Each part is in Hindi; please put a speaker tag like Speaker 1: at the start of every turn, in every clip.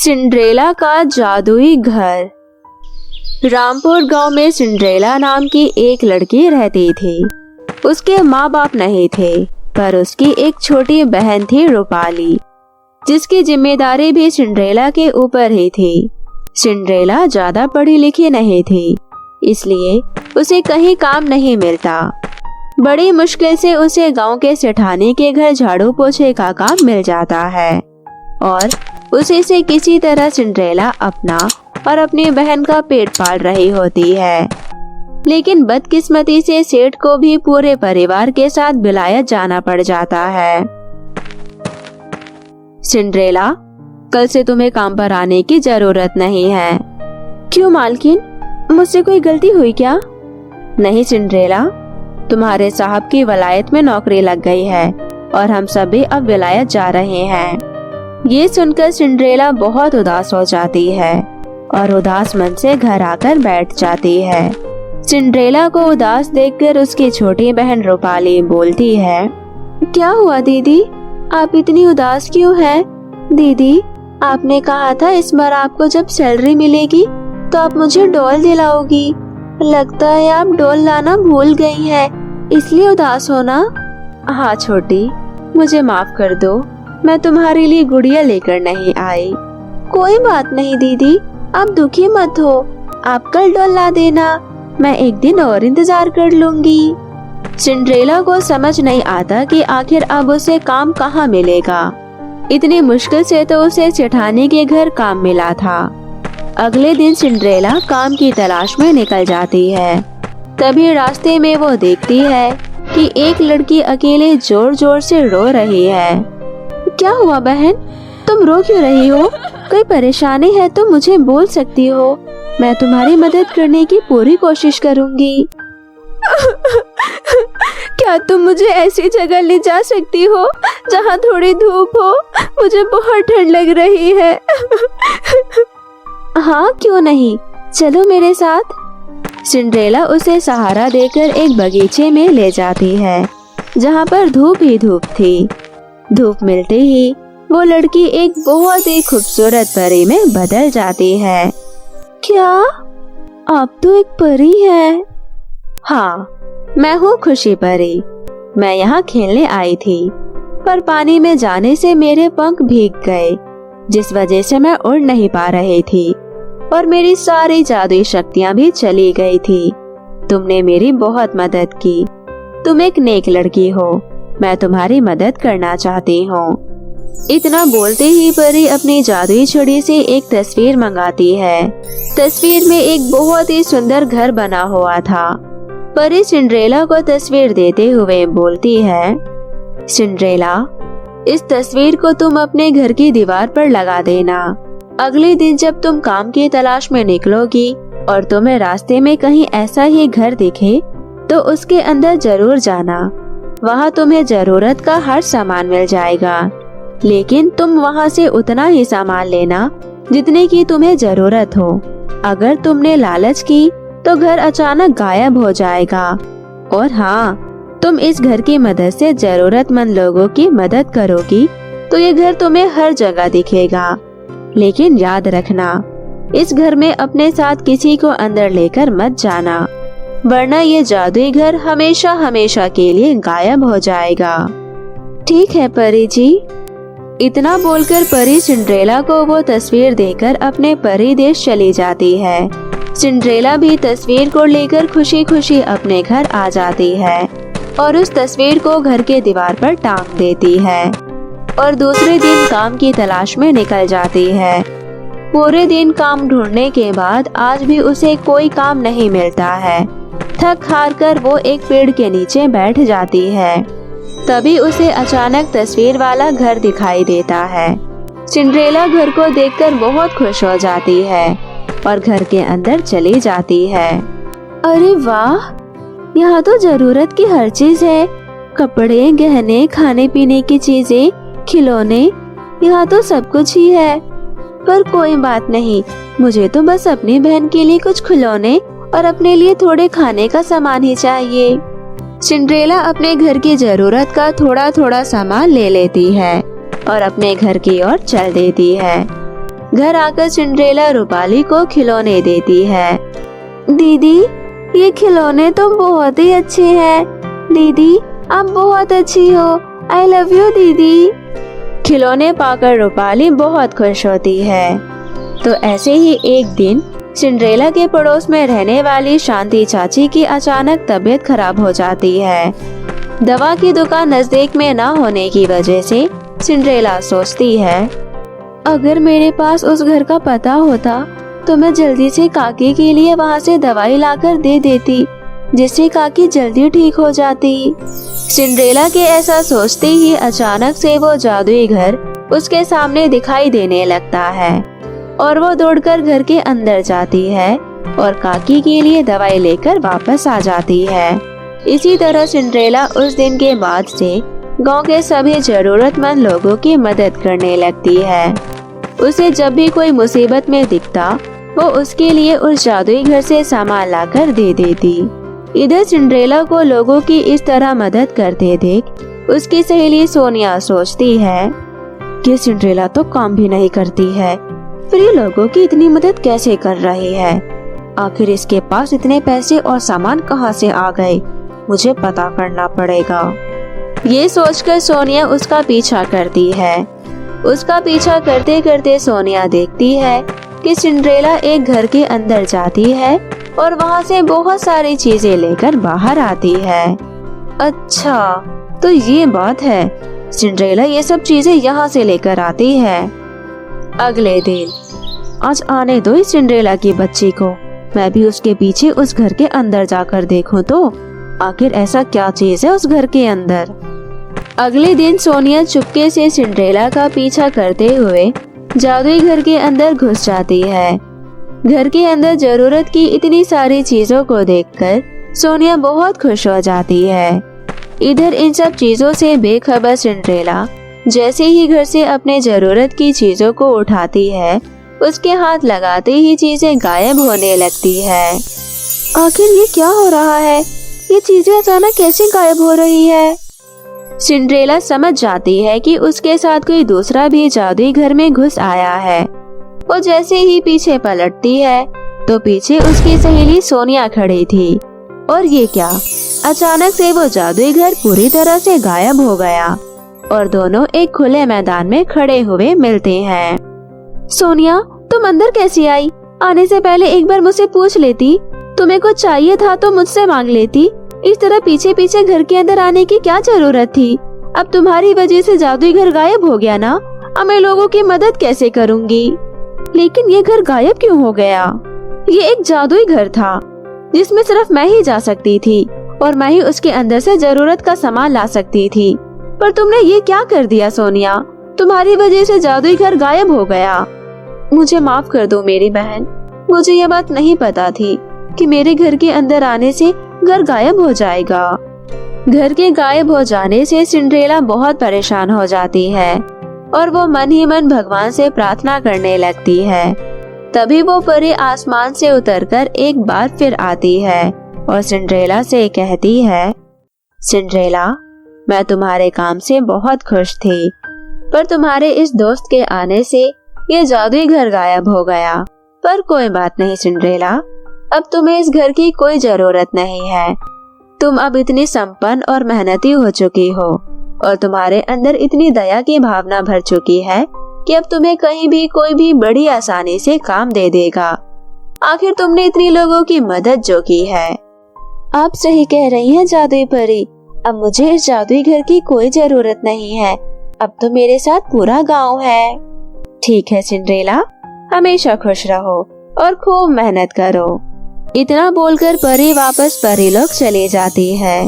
Speaker 1: सिंड्रेला का जादुई घर। रामपुर गांव में सिंड्रेला नाम की एक लड़की रहती थी। उसके माँ बाप नहीं थे, पर उसकी एक छोटी बहन थी रूपाली, जिसकी जिम्मेदारी भी सिंड्रेला के ऊपर ही थी। सिंड्रेला ज्यादा पढ़ी लिखी नहीं थी, इसलिए उसे कहीं काम नहीं मिलता। बड़ी मुश्किल से उसे गांव के सेठानी के घर झाड़ू पोछे का काम मिल जाता है और उसी से किसी तरह सिंड्रेला अपना और अपनी बहन का पेट पाल रही होती है। लेकिन बदकिस्मती से सेठ को भी पूरे परिवार के साथ विलायत जाना पड़ जाता है। सिंड्रेला, कल से तुम्हें काम पर आने की जरूरत नहीं है। क्यों मालकिन, मुझसे कोई गलती हुई क्या? नहीं सिंड्रेला, तुम्हारे साहब की वलायत में नौकरी लग गई है और हम सभी अब विलायत जा रहे हैं। ये सुनकर सिंड्रेला बहुत उदास हो जाती है और उदास मन से घर आकर बैठ जाती है। सिंड्रेला को उदास देखकर उसकी छोटी बहन रूपाली बोलती है, क्या हुआ दीदी, आप इतनी उदास क्यों हैं? दीदी, आपने कहा था इस बार आपको जब सैलरी मिलेगी तो आप मुझे डॉल दिलाओगी। लगता है आप डॉल लाना भूल गई हैं, इसलिए उदास हो ना? हाँ छोटी, मुझे माफ कर दो, मैं तुम्हारे लिए गुड़िया लेकर नहीं आई। कोई बात नहीं दीदी, आप दुखी मत हो, आप कल डॉल ला देना, मैं एक दिन और इंतजार कर लूंगी। सिंड्रेला को समझ नहीं आता कि आखिर अब उसे काम कहाँ मिलेगा। इतनी मुश्किल से तो उसे सेठानी के घर काम मिला था। अगले दिन सिंड्रेला काम की तलाश में निकल जाती है। तभी रास्ते में वो देखती है कि एक लड़की अकेले जोर जोर से रो रही है। क्या हुआ बहन, तुम रो क्यों रही हो? कोई परेशानी है तो मुझे बोल सकती हो, मैं तुम्हारी मदद करने की पूरी कोशिश करूंगी। क्या तुम मुझे ऐसी जगह ले जा सकती हो जहाँ थोड़ी धूप हो? मुझे बहुत ठंड लग रही है। हाँ क्यों नहीं, चलो मेरे साथ। सिंड्रेला उसे सहारा देकर एक बगीचे में ले जाती है जहाँ पर धूप ही धूप थी। धूप मिलते ही वो लड़की एक बहुत ही खूबसूरत परी में बदल जाती है। क्या आप तो एक परी है? हाँ, मैं हूँ खुशी परी। मैं यहाँ खेलने आई थी, पर पानी में जाने से मेरे पंख भीग गए, जिस वजह से मैं उड़ नहीं पा रही थी और मेरी सारी जादुई शक्तियाँ भी चली गई थी। तुमने मेरी बहुत मदद की। तुम एक नेक लड़की हो, मैं तुम्हारी मदद करना चाहती हूँ। इतना बोलते ही परी अपनी जादुई छड़ी से एक तस्वीर मंगाती है। तस्वीर में एक बहुत ही सुंदर घर बना हुआ था। परी सिंड्रेला को तस्वीर देते हुए बोलती है, सिंड्रेला, इस तस्वीर को तुम अपने घर की दीवार पर लगा देना। अगले दिन जब तुम काम की तलाश में निकलोगी और तुम्हें रास्ते में कहीं ऐसा ही घर दिखे तो उसके अंदर जरूर जाना। वहाँ तुम्हें जरूरत का हर सामान मिल जाएगा, लेकिन तुम वहाँ से उतना ही सामान लेना जितने की तुम्हें जरूरत हो। अगर तुमने लालच की तो घर अचानक गायब हो जाएगा। और हाँ, तुम इस घर की मदद से जरूरतमंद लोगों की मदद करोगी तो ये घर तुम्हें हर जगह दिखेगा। लेकिन याद रखना, इस घर में अपने साथ किसी को अंदर लेकर मत जाना, वरना ये जादुई घर हमेशा हमेशा के लिए गायब हो जाएगा। ठीक है परी जी। इतना बोलकर परी सिंड्रेला को वो तस्वीर देकर अपने परी देश चली जाती है। सिंड्रेला भी तस्वीर को लेकर खुशी खुशी अपने घर आ जाती है और उस तस्वीर को घर के दीवार पर टांग देती है और दूसरे दिन काम की तलाश में निकल जाती है। पूरे दिन काम ढूंढने के बाद आज भी उसे कोई काम नहीं मिलता है। थक हार कर वो एक पेड़ के नीचे बैठ जाती है। तभी उसे अचानक तस्वीर वाला घर दिखाई देता है। सिंड्रेला घर को देखकर बहुत खुश हो जाती है और घर के अंदर चली जाती है। अरे वाह, यहाँ तो जरूरत की हर चीज है, कपड़े, गहने, खाने पीने की चीजें, खिलौने, यहाँ तो सब कुछ ही है। पर कोई बात नहीं, मुझे तो बस अपनी बहन के लिए कुछ खिलौने और अपने लिए थोड़े खाने का सामान ही चाहिए। सिंड्रेला अपने घर की जरूरत का थोड़ा थोड़ा सामान ले लेती है और अपने घर की ओर चल देती है। घर आकर सिंड्रेला रूपाली को खिलौने देती है। दीदी, ये खिलौने तो बहुत ही अच्छे हैं। दीदी, आप बहुत अच्छी हो। आई लव यू दीदी। खिलौने पाकर रूपाली बहुत खुश होती है। तो ऐसे ही एक दिन सिंड्रेला के पड़ोस में रहने वाली शांति चाची की अचानक तबीयत खराब हो जाती है। दवा की दुकान नजदीक में न होने की वजह से सिंड्रेला सोचती है, अगर मेरे पास उस घर का पता होता तो मैं जल्दी से काकी के लिए वहाँ से दवाई लाकर दे देती, जिससे काकी जल्दी ठीक हो जाती। सिंड्रेला के ऐसा सोचते ही अचानक से वो जादुई घर उसके सामने दिखाई देने लगता है और वो दौड़कर घर के अंदर जाती है और काकी के लिए दवाई लेकर वापस आ जाती है। इसी तरह सिंड्रेला उस दिन के बाद से गांव के सभी जरूरतमंद लोगों की मदद करने लगती है। उसे जब भी कोई मुसीबत में दिखता वो उसके लिए उस जादुई घर से सामान लाकर दे देती। इधर सिंड्रेला को लोगों की इस तरह मदद करते देख उसकी सहेली सोनिया सोचती है कि सिंड्रेला तो काम भी नहीं करती है, फिर ये लोगों की इतनी मदद कैसे कर रही है। आखिर इसके पास इतने पैसे और सामान कहाँ से आ गए, मुझे पता करना पड़ेगा। ये सोचकर सोनिया उसका पीछा करती है। उसका पीछा करते करते सोनिया देखती है कि सिंड्रेला एक घर के अंदर जाती है और वहाँ से बहुत सारी चीजें लेकर बाहर आती है। अच्छा, तो ये बात है, सिंड्रेला ये सब चीजें यहाँ से लेकर आती है। अगले दिन, आज आने दो इस सिंड्रेला की बच्ची को, मैं भी उसके पीछे उस घर के अंदर जाकर देखूं तो आखिर ऐसा क्या चीज है उस घर के अंदर। अगले दिन सोनिया चुपके से सिंड्रेला का पीछा करते हुए जादुई घर के अंदर घुस जाती है। घर के अंदर जरूरत की इतनी सारी चीजों को देखकर सोनिया बहुत खुश हो जाती है। इधर इन सब चीजों से बेखबर सिंड्रेला जैसे ही घर से अपने जरूरत की चीजों को उठाती है, उसके हाथ लगाते ही चीजें गायब होने लगती है। आखिर ये क्या हो रहा है, ये चीजें अचानक कैसे गायब हो रही है। सिंड्रेला समझ जाती है कि उसके साथ कोई दूसरा भी जादुई घर में घुस आया है। वो जैसे ही पीछे पलटती है तो पीछे उसकी सहेली सोनिया खड़ी थी। और ये क्या, अचानक से वो जादुई घर पूरी तरह से गायब हो गया और दोनों एक खुले मैदान में खड़े हुए मिलते हैं। सोनिया, तुम अंदर कैसी आई? आने से पहले एक बार मुझसे पूछ लेती, तुम्हें कुछ चाहिए था तो मुझसे मांग लेती। इस तरह पीछे पीछे घर के अंदर आने की क्या जरूरत थी। अब तुम्हारी वजह से जादुई घर गायब हो गया ना, अब मैं लोगों की मदद कैसे करूँगी। लेकिन ये घर गायब क्यों हो गया? ये एक जादुई घर था जिसमें सिर्फ मैं ही जा सकती थी और मैं ही उसके अंदर से जरूरत का सामान ला सकती थी। पर तुमने ये क्या कर दिया सोनिया, तुम्हारी वजह से जादुई घर गायब हो गया। मुझे माफ कर दो मेरी बहन, मुझे ये बात नहीं पता थी कि मेरे घर के अंदर आने से घर गायब हो जाएगा। घर के गायब हो जाने से सिंड्रेला बहुत परेशान हो जाती है और वो मन ही मन भगवान से प्रार्थना करने लगती है। तभी वो परी आसमान से उतरकर एक बार फिर आती है और सिंड्रेला से कहती है, सिंड्रेला, मैं तुम्हारे काम से बहुत खुश थी, पर तुम्हारे इस दोस्त के आने से ये जादुई घर गायब हो गया। पर कोई बात नहीं सिंड्रेला, अब तुम्हें इस घर की कोई जरूरत नहीं है। तुम अब इतनी संपन्न और मेहनती हो चुकी हो और तुम्हारे अंदर इतनी दया की भावना भर चुकी है कि अब तुम्हें कहीं भी कोई भी बड़ी आसानी से काम दे देगा। आखिर तुमने इतनी लोगों की मदद जो की है। आप सही कह रही हैं जादुई परी, अब मुझे इस जादुई घर की कोई जरूरत नहीं है। अब तो मेरे साथ पूरा गांव है। ठीक है सिंड्रेला, हमेशा खुश रहो और खूब मेहनत करो। इतना बोलकर परी वापस परीलोक चली जाती है।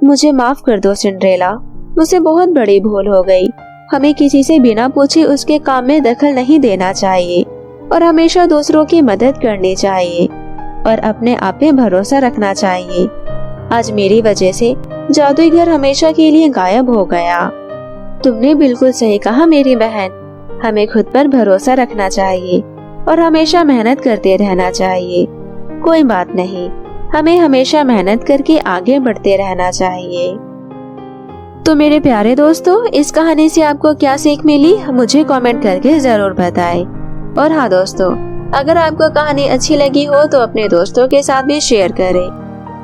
Speaker 1: मुझे माफ कर दो सिंड्रेला, मुझसे बहुत बड़ी भूल हो गई। हमें किसी से बिना पूछे उसके काम में दखल नहीं देना चाहिए और हमेशा दूसरों की मदद करनी चाहिए और अपने आप पे भरोसा रखना चाहिए। आज मेरी वजह से जादुई घर हमेशा के लिए गायब हो गया। तुमने बिल्कुल सही कहा मेरी बहन, हमें खुद पर भरोसा रखना चाहिए और हमेशा मेहनत करते रहना चाहिए। कोई बात नहीं, हमें हमेशा मेहनत करके आगे बढ़ते रहना चाहिए। तो मेरे प्यारे दोस्तों, इस कहानी से आपको क्या सीख मिली मुझे कमेंट करके जरूर बताएं। और हाँ दोस्तों, अगर आपको कहानी अच्छी लगी हो तो अपने दोस्तों के साथ भी शेयर करें।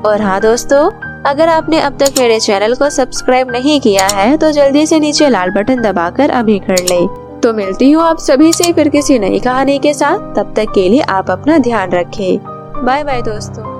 Speaker 1: और हाँ दोस्तों, अगर आपने अब तक मेरे चैनल को सब्सक्राइब नहीं किया है तो जल्दी से नीचे लाल बटन दबाकर अभी कर लें। तो मिलती हूँ आप सभी से फिर किसी नई कहानी के साथ। तब तक के लिए आप अपना ध्यान रखें। बाय बाय दोस्तों।